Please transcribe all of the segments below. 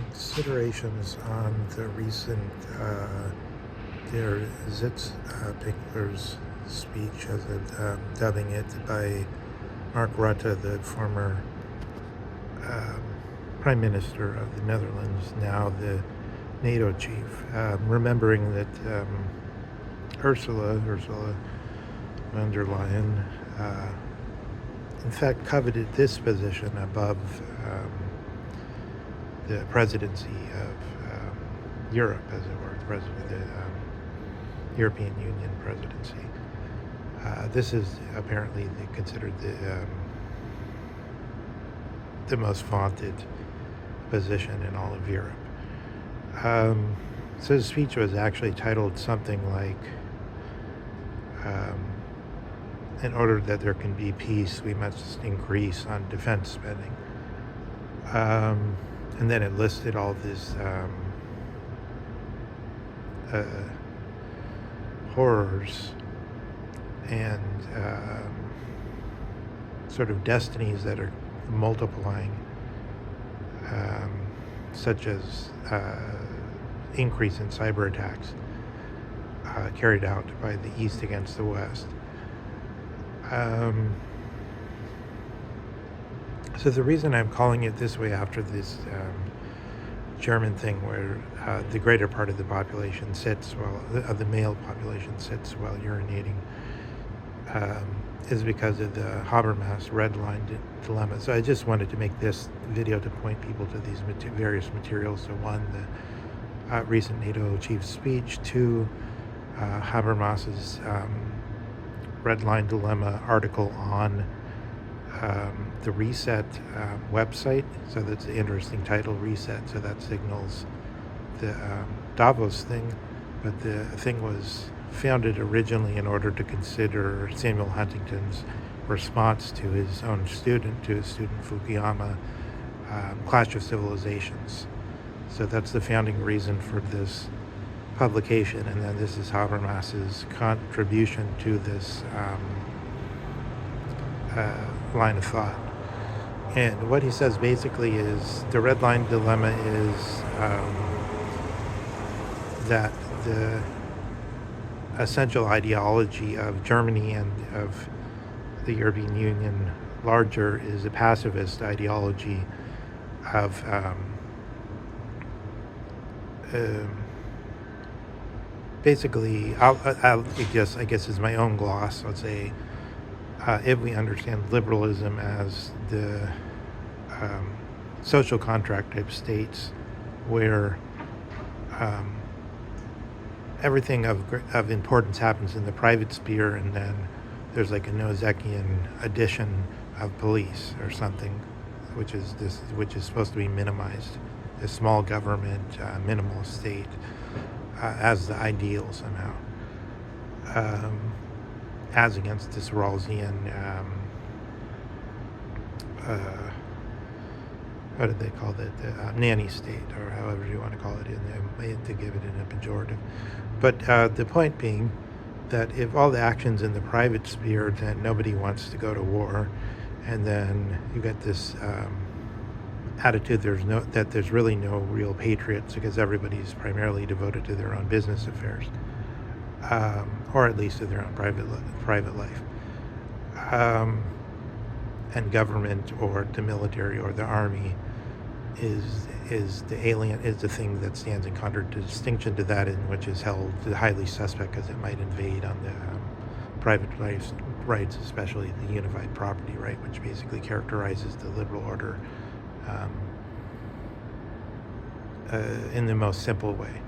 considerations on the recent Der Sitzpinkler's speech, as dubbing it by Mark Rutte, the former Prime Minister of the Netherlands, now the NATO chief, remembering that Ursula von der Leyen, in fact, coveted this position above the presidency of Europe, as it were, the European Union presidency. This is apparently considered the most vaunted position in all of Europe. So the speech was actually titled something like, in order that there can be peace, we must increase on defense spending. And then it listed all this horrors and sort of destinies that are multiplying, such as increase in cyber attacks carried out by the East against the West. So the reason I'm calling it this way after this German thing where the greater part of the population sits while the male population sits while urinating is because of the Habermas red line dilemma. So I just wanted to make this video to point people to these various materials. So one, the recent NATO chief's speech. Two, Habermas's red line dilemma article on the Reset website. So that's an interesting title, Reset. So that signals the Davos thing. But the thing was founded originally in order to consider Samuel Huntington's response to his own student, Fukuyama, Clash of Civilizations. So that's the founding reason for this publication. And then this is Habermas's contribution to this line of thought. And what he says basically is the red line dilemma is that the essential ideology of Germany and of the European Union larger is a pacifist ideology of basically, I guess is my own gloss. I'll say if we understand liberalism as the social contract type states where everything of importance happens in the private sphere, and then there's like a Nozick-ian addition of police or something, which is supposed to be minimized. A small government, minimal state, as the ideal somehow, as against this Rawlsian, what did they call it? The nanny state, or however you want to call it, to give it in a pejorative. But the point being that if all the action's in the private sphere, then nobody wants to go to war, and then you get this attitude that there's really no real patriots because everybody's primarily devoted to their own business affairs, or at least to their own private life, and government or the military or the army is the thing that stands in contradistinction to that, and which is held highly suspect because it might invade on the private rights, especially the unified property right, which basically characterizes the liberal order in the most simple way.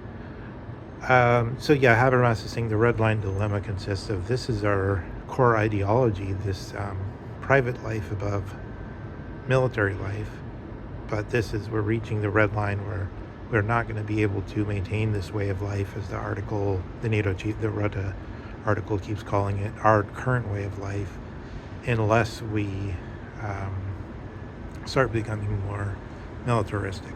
So yeah, Habermas is saying the red line dilemma consists of, this is our core ideology, this private life above military life, but we're reaching the red line where we're not going to be able to maintain this way of life, as the NATO chief, the Rutte article keeps calling it, our current way of life, unless we start becoming more militaristic.